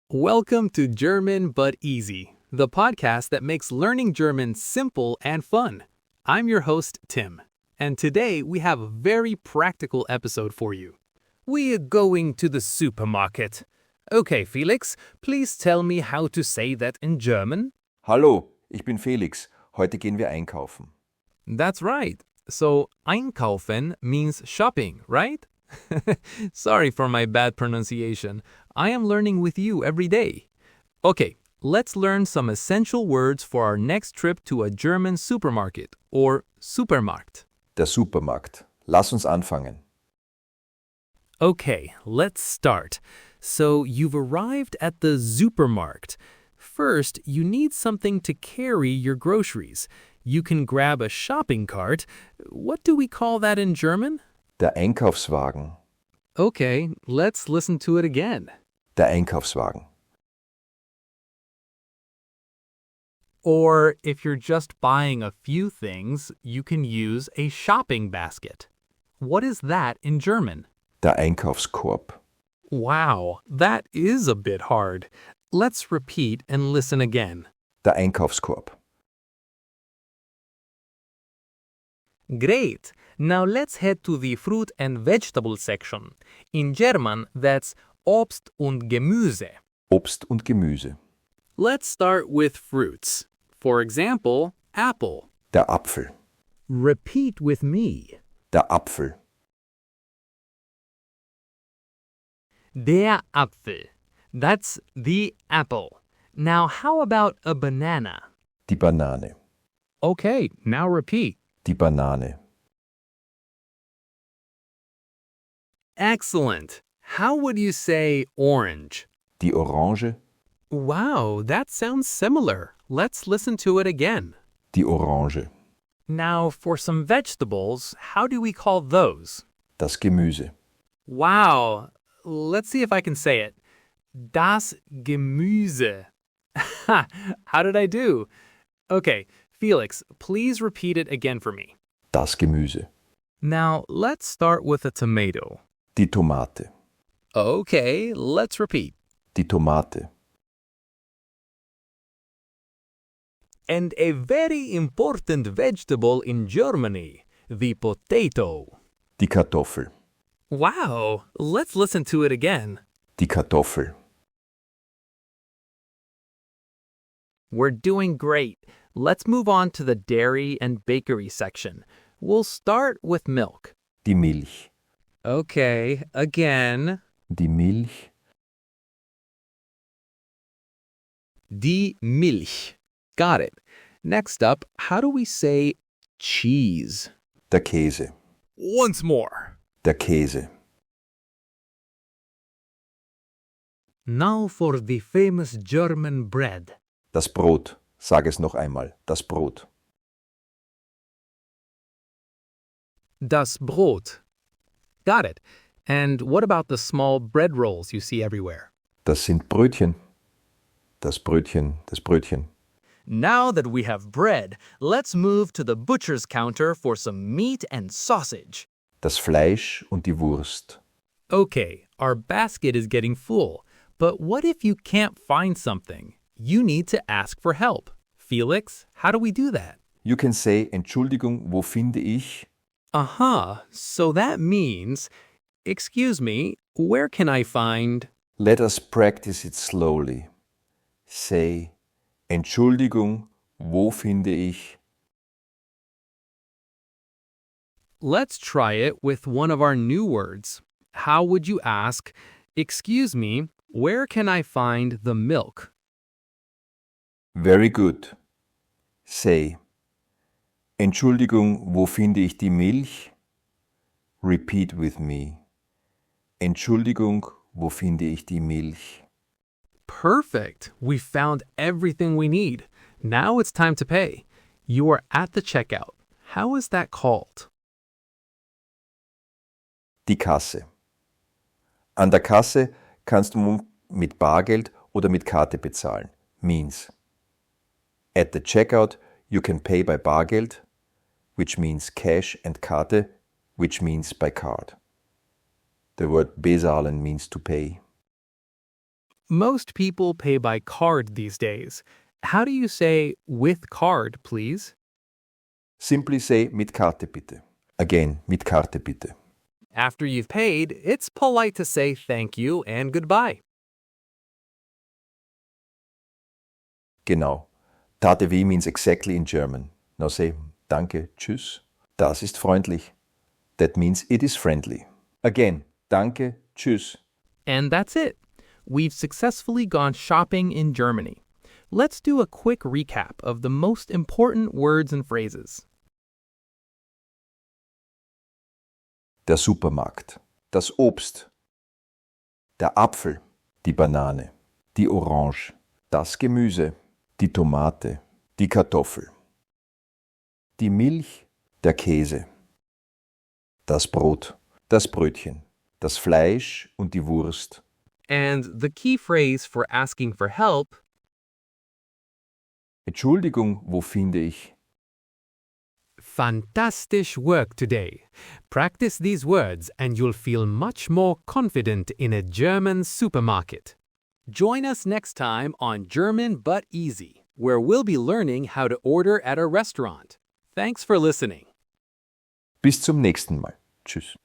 Welcome to German But Easy, the podcast that makes learning German simple and fun. I'm your host, Tim, and today we have a very practical episode for you. We're going to the supermarket. Okay, Felix, please tell me how to say that in German. Hallo, ich bin Felix. Heute gehen wir einkaufen. That's right. So, einkaufen means shopping, right? Sorry for my bad pronunciation. I am learning with you every day. Okay, let's learn some essential words for our next trip to a German supermarket or Supermarkt. Der Supermarkt. Lass uns anfangen. Okay, let's start. So, you've arrived at the Supermarkt. First, you need something to carry your groceries. You can grab a shopping cart. What do we call that in German? Der Einkaufswagen. Okay, let's listen to it again. Der Einkaufswagen. Or if you're just buying a few things, you can use a shopping basket. What is that in German? Der Einkaufskorb. Wow, that is a bit hard. Let's repeat and listen again. Der Einkaufskorb. Great! Now let's head to the fruit and vegetable section. In German, that's Obst und Gemüse. Obst und Gemüse. Let's start with fruits. For example, apple. Der Apfel. Repeat with me. Der Apfel. Der Apfel. That's the apple. Now how about a banana? Die Banane. Okay, now repeat. Die Banane. Excellent. How would you say orange? Die Orange. Wow, that sounds similar. Let's listen to it again. Die Orange. Now for some vegetables, how do we call those? Das Gemüse. Wow, let's see if I can say it. Das Gemüse. How did I do? Okay, Felix, please repeat it again for me. Das Gemüse. Now, let's start with a tomato. Die Tomate. Okay, let's repeat. Die Tomate. And a very important vegetable in Germany, the potato. Die Kartoffel. Wow, let's listen to it again. Die Kartoffel. We're doing great. Let's move on to the dairy and bakery section. We'll start with milk. Die Milch. Okay, again. Die Milch. Die Milch. Got it. Next up, how do we say cheese? Der Käse. Once more. Der Käse. Now for the famous German bread. Das Brot. Sag es noch einmal. Das Brot. Das Brot. Got it. And what about the small bread rolls you see everywhere? Das sind Brötchen. Das Brötchen. Das Brötchen. Now that we have bread, let's move to the butcher's counter for some meat and sausage. Das Fleisch und die Wurst. Okay, our basket is getting full. But what if you can't find something? You need to ask for help. Felix, how do we do that? You can say, Entschuldigung, wo finde ich? So that means, excuse me, where can I find? Let us practice it slowly. Say, Entschuldigung, wo finde ich? Let's try it with one of our new words. How would you ask, excuse me, where can I find the milk? Very good. Say, Entschuldigung, wo finde ich die Milch? Repeat with me. Entschuldigung, wo finde ich die Milch? Perfect. We found everything we need. Now it's time to pay. You are at the checkout. How is that called? Die Kasse. An der Kasse kannst du mit Bargeld oder mit Karte bezahlen. Means. At the checkout, you can pay by Bargeld, which means cash, and Karte, which means by card. The word bezahlen means to pay. Most people pay by card these days. How do you say with card, please? Simply say mit Karte bitte. Again, mit Karte bitte. After you've paid, it's polite to say thank you and goodbye. Genau. Tate weh means exactly in German. Now say danke, tschüss. Das ist freundlich. That means it is friendly. Again, danke, tschüss. And that's it. We've successfully gone shopping in Germany. Let's do a quick recap of the most important words and phrases. Der Supermarkt, das Obst, der Apfel, die Banane, die Orange, das Gemüse, die Tomate, die Kartoffel, die Milch, der Käse, das Brot, das Brötchen, das Fleisch und die Wurst. And the key phrase for asking for help: Entschuldigung, wo finde ich? fantastic work today. Practice these words and you'll feel much more confident in a German supermarket. Join us next time on German But Easy, where we'll be learning how to order at a restaurant. Thanks for listening. Bis zum nächsten Mal. Tschüss.